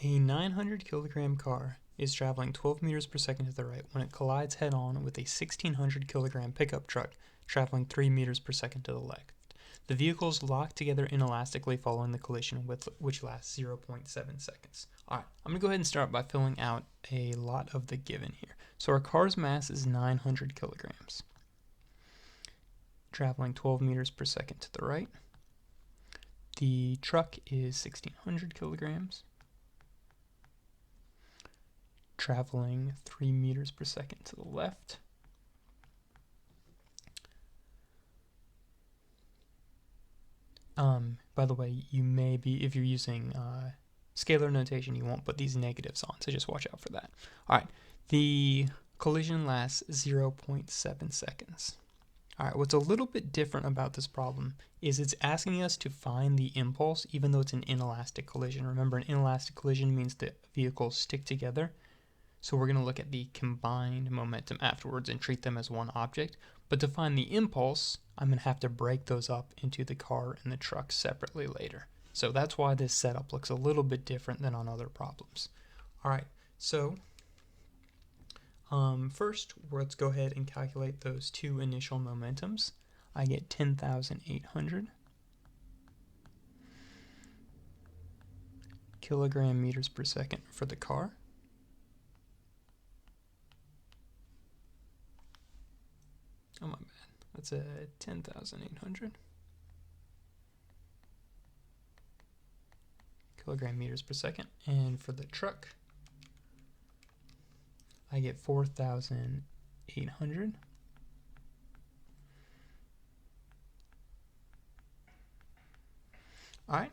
A 900 kilogram car is traveling 12 meters per second to the right when it collides head-on with a 1600 kilogram pickup truck traveling 3 meters per second to the left. The vehicles lock together inelastically following the collision, which lasts 0.7 seconds. Alright, I'm going to go ahead and start by filling out a lot of the given here. So our car's mass is 900 kilograms, traveling 12 meters per second to the right. The truck is 1600 kilograms, traveling 3 meters per second to the left. By the way, you may be, if you're using scalar notation, you won't put these negatives on, so just watch out for that. Alright, the collision lasts 0.7 seconds. Alright, what's a little bit different about this problem is it's asking us to find the impulse even though it's an inelastic collision. Remember, an inelastic collision means that vehicles stick together. So we're going to look at the combined momentum afterwards and treat them as one object. But to find the impulse, I'm going to have to break those up into the car and the truck separately later. So that's why this setup looks a little bit different than on other problems. Alright, so first, let's go ahead and calculate those two initial momentums. I get 10,800 kilogram meters per second for the car. Oh, my bad. That's a 10,800 kilogram meters per second. And for the truck, I get 4,800 Alright,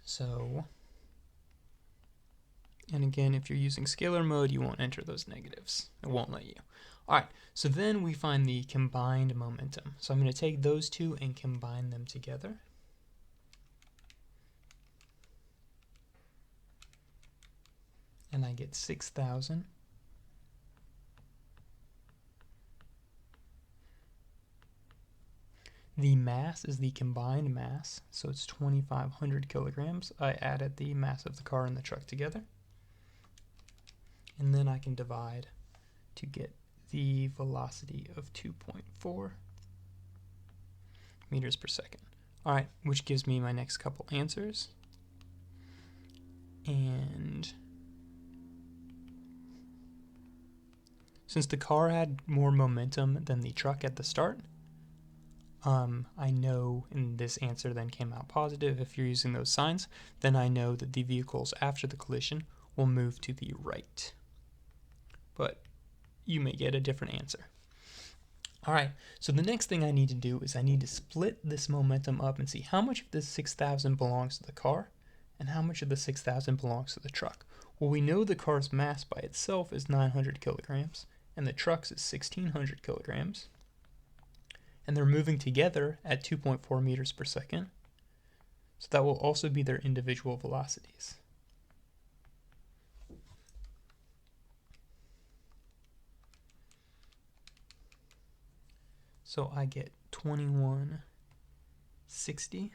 so, and again, if you're using scalar mode, you won't enter those negatives. It won't let you. Alright, so then we find the combined momentum. So I'm going to take those two and combine them together. And I get 6,000. The mass is the combined mass, so it's 2,500 kilograms. I added the mass of the car and the truck together. And then I can divide to get the velocity of 2.4 meters per second. Alright, which gives me my next couple answers. And since the car had more momentum than the truck at the start, I know, and this answer then came out positive if you're using those signs, then I know that the vehicles after the collision will move to the right. But you may get a different answer. Alright, so the next thing I need to do is I need to split this momentum up and see how much of this 6,000 belongs to the car and how much of the 6,000 belongs to the truck. Well, we know the car's mass by itself is 900 kilograms and the truck's is 1,600 kilograms. And they're moving together at 2.4 meters per second. So that will also be their individual velocities. So I get 2160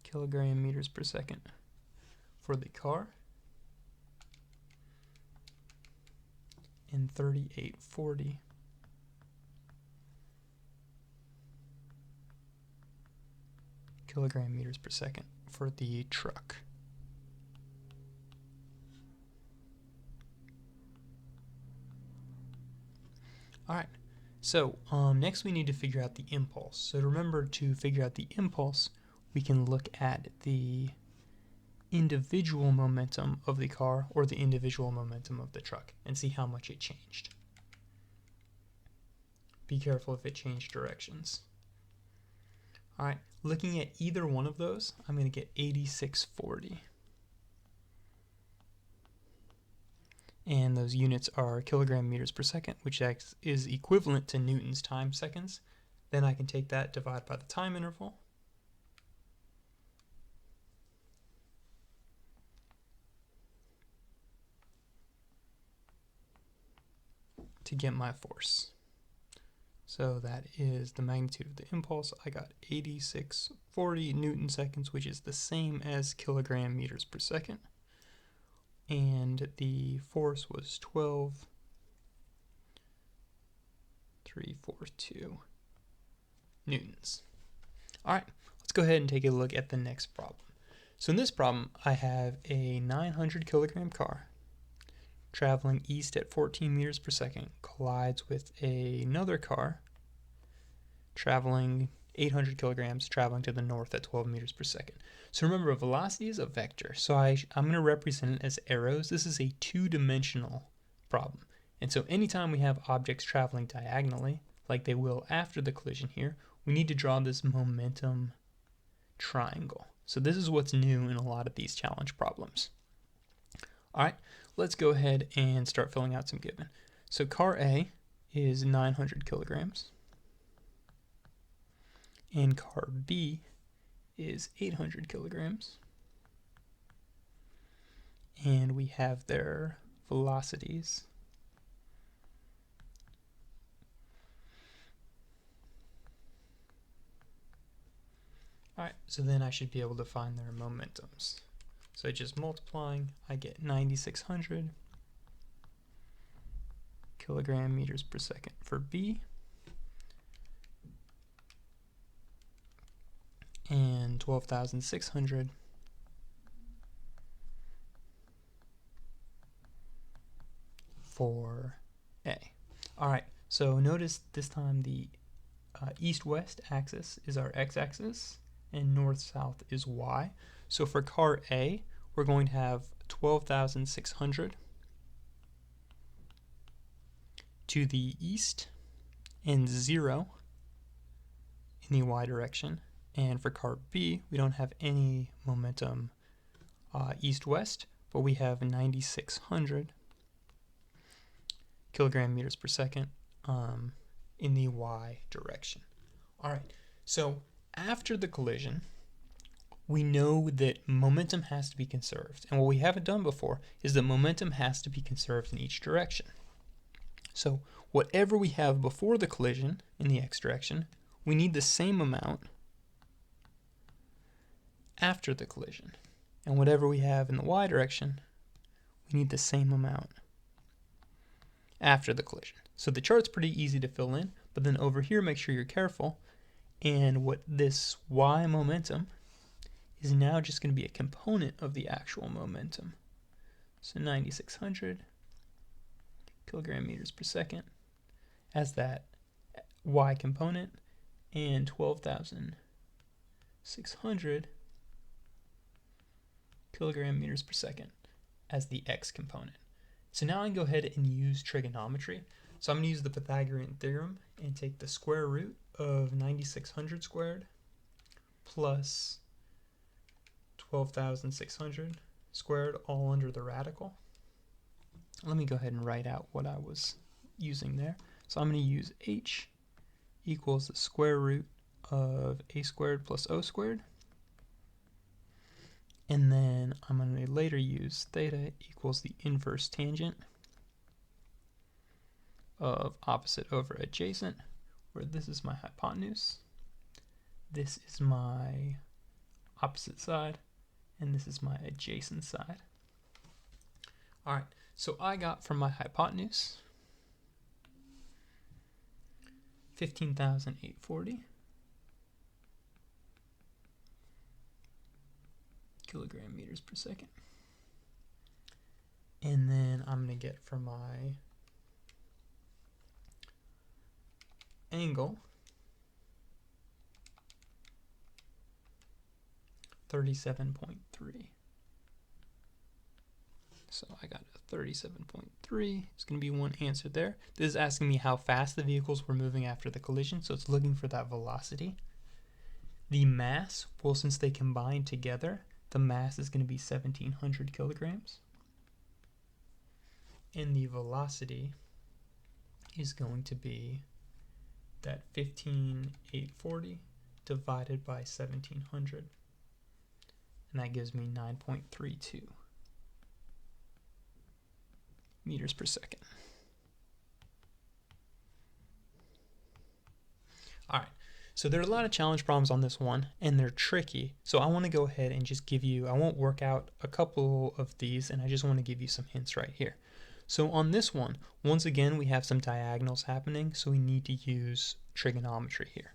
kilogram meters per second for the car and 3840 kilogram meters per second for the truck. Alright, so next we need to figure out the impulse. So remember, to figure out the impulse, we can look at the individual momentum of the car or the individual momentum of the truck and see how much it changed. Be careful if it changed directions. Alright, looking at either one of those, I'm going to get 8640. And those units are kilogram meters per second, which is equivalent to Newton's time seconds. Then I can take that, divide by the time interval. To get my force. So that is the magnitude of the impulse. I got 8640 Newton seconds, which is the same as kilogram meters per second. And the force was 12,342 newtons. All right, let's go ahead and take a look at the next problem. So in this problem, I have a 900 kilogram car traveling east at 14 meters per second collides with another car traveling 800 kilograms traveling to the north at 12 meters per second. So remember, a velocity is a vector. So I'm going to represent it as arrows. This is a two-dimensional problem. And so anytime we have objects traveling diagonally, like they will after the collision here, we need to draw this momentum triangle. So this is what's new in a lot of these challenge problems. All right, let's go ahead and start filling out some given. So car A is 900 kilograms. And car B is 800 kilograms. And we have their velocities. Alright, so then I should be able to find their momentums. So just multiplying, I get 9,600 kilogram meters per second for B, and 12,600 for A. Alright, so notice this time the east-west axis is our x-axis, and north-south is y. So for car A, we're going to have 12,600 to the east and 0 in the y direction. And for car B, we don't have any momentum east-west, but we have 9,600 kilogram meters per second in the y direction. All right, so after the collision, we know that momentum has to be conserved. And what we haven't done before is that momentum has to be conserved in each direction. So whatever we have before the collision in the x direction, we need the same amount after the collision. And whatever we have in the y direction, we need the same amount after the collision. So the chart's pretty easy to fill in, but then over here, make sure you're careful. And what this y momentum is now just going to be a component of the actual momentum. So 9,600 kilogram meters per second as that y component, and 12,600 kilogram meters per second as the x component. So now I can go ahead and use trigonometry. So I'm going to use the Pythagorean theorem and take the square root of 9,600 squared plus 12,600 squared, all under the radical. Let me go ahead and write out what I was using there. So I'm going to use h equals the square root of a squared plus o squared. And then I'm going to later use theta equals the inverse tangent of opposite over adjacent, where this is my hypotenuse, this is my opposite side, and this is my adjacent side. All right, so I got from my hypotenuse 15,840 kilogram meters per second. And then I'm going to get from my angle 37.3. So I got a 37.3. It's going to be one answer there. This is asking me how fast the vehicles were moving after the collision, so it's looking for that velocity. The mass, well, since they combine together, the mass is going to be 1,700 kilograms. And the velocity is going to be that 15,840 divided by 1,700. And that gives me 9.32 meters per second. All right, so there are a lot of challenge problems on this one, and they're tricky. So I want to go ahead and just give you, I won't work out a couple of these, and I just want to give you some hints right here. So on this one, once again, we have some diagonals happening, so we need to use trigonometry here.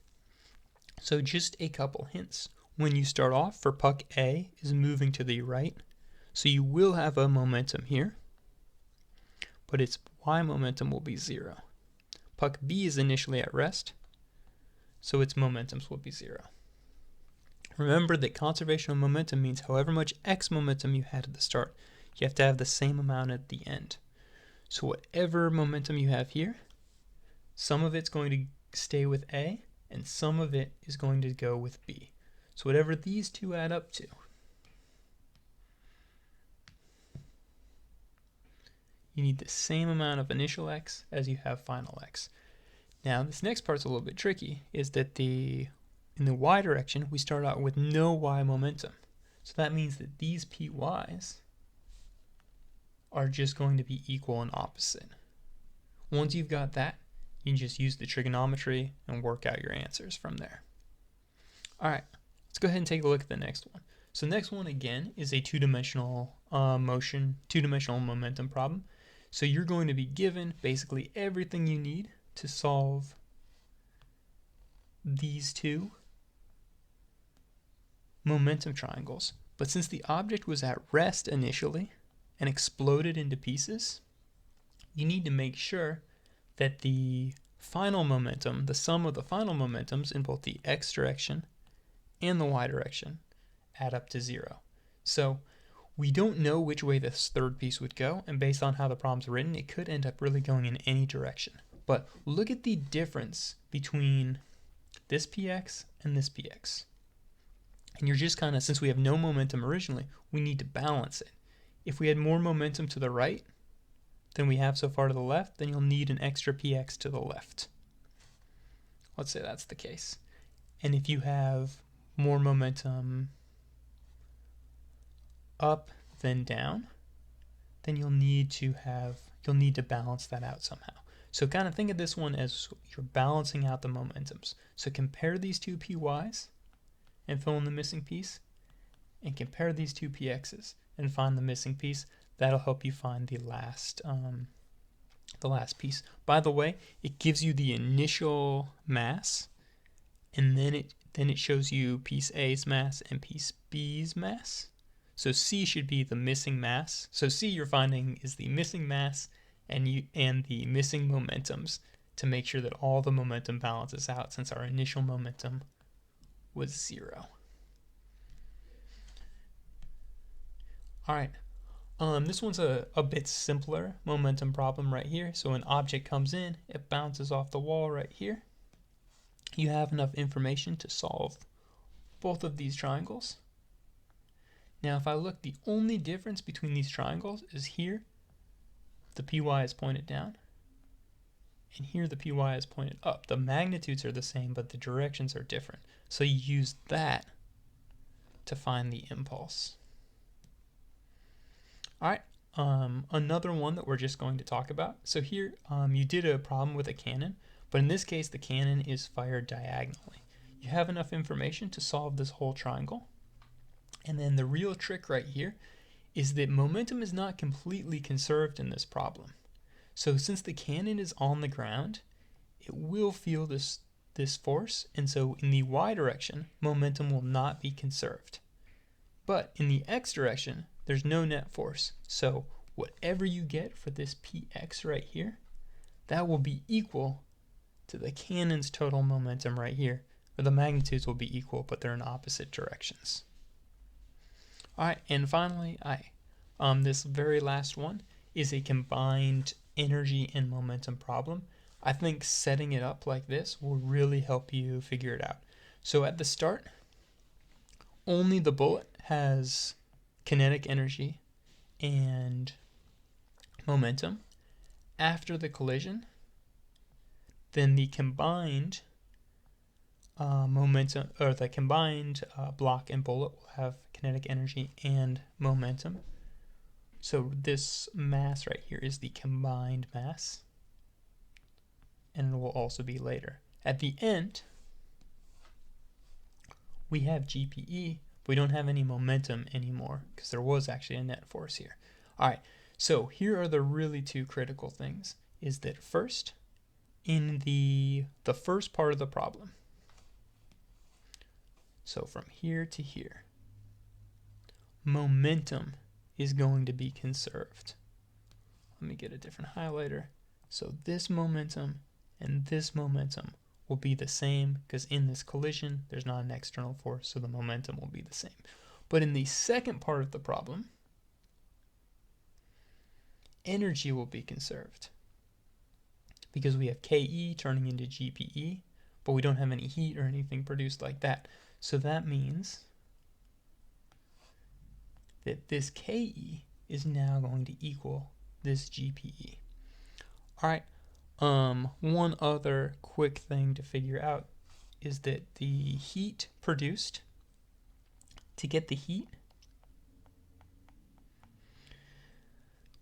So just a couple hints. When you start off, for puck A is moving to the right, so you will have a momentum here, but its y momentum will be 0. Puck B is initially at rest, so its momentums will be 0. Remember that conservation of momentum means however much x momentum you had at the start, you have to have the same amount at the end. So whatever momentum you have here, some of it's going to stay with A, and some of it is going to go with B. So whatever these two add up to, you need the same amount of initial x as you have final x. Now this next part's a little bit tricky, is that in the y direction, we start out with no y momentum. So that means that these py's are just going to be equal and opposite. Once you've got that, you can just use the trigonometry and work out your answers from there. All right, let's go ahead and take a look at the next one. So the next one, again, is a two-dimensional two-dimensional momentum problem. So you're going to be given basically everything you need to solve these two momentum triangles. But since the object was at rest initially and exploded into pieces, you need to make sure that the final momentum, the sum of the final momentums in both the x direction and the y direction, add up to 0. So we don't know which way this third piece would go, and based on how the problem's written, it could end up really going in any direction. But look at the difference between this px and this px. And you're just kind of, since we have no momentum originally, we need to balance it. If we had more momentum to the right than we have so far to the left, then you'll need an extra px to the left. Let's say that's the case. And if you have more momentum up than down, then you'll need to balance that out somehow. So kind of think of this one as you're balancing out the momentums. So compare these two py's and fill in the missing piece, and compare these two px's and find the missing piece. That'll help you find the last piece. By the way, it gives you the initial mass, and then it shows you piece A's mass and piece B's mass. So C should be the missing mass. So C you're finding is the missing mass and the missing momentums to make sure that all the momentum balances out, since our initial momentum was 0. All right. This one's a bit simpler momentum problem right here. So an object comes in, it bounces off the wall right here. You have enough information to solve both of these triangles. Now if I look, the only difference between these triangles is here the py is pointed down, and here the py is pointed up. The magnitudes are the same, but the directions are different. So you use that to find the impulse. All right, another one that we're just going to talk about. So here you did a problem with a cannon, but in this case the cannon is fired diagonally. You have enough information to solve this whole triangle. And then the real trick right here is that momentum is not completely conserved in this problem. So since the cannon is on the ground, it will feel this force, and so in the y direction, momentum will not be conserved. But in the x direction, there's no net force. So whatever you get for this px right here, that will be equal to the cannon's total momentum right here. Or the magnitudes will be equal, but they're in opposite directions. All right, and finally, this very last one is a combined energy and momentum problem. I think setting it up like this will really help you figure it out. So at the start, only the bullet has kinetic energy and momentum. After the collision, then the combined momentum, or the combined block and bullet will have kinetic energy and momentum. So this mass right here is the combined mass, and it will also be later. At the end, we have GPE, but we don't have any momentum anymore because there was actually a net force here. All right, so here are the really two critical things, is that first, in the first part of the problem, so from here to here, momentum is going to be conserved. Let me get a different highlighter. So this momentum and this momentum will be the same because in this collision, there's not an external force, so the momentum will be the same. But in the second part of the problem, energy will be conserved because we have KE turning into GPE, but we don't have any heat or anything produced like that. So that means that this KE is now going to equal this GPE. All right, one other quick thing to figure out is that the heat produced, to get the heat,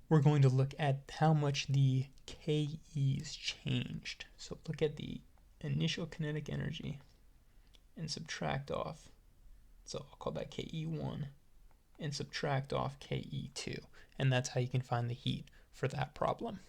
we're going to look at how much the KE's changed. So look at the initial kinetic energy and subtract off, so I'll call that KE1, and subtract off KE2, and that's how you can find the heat for that problem.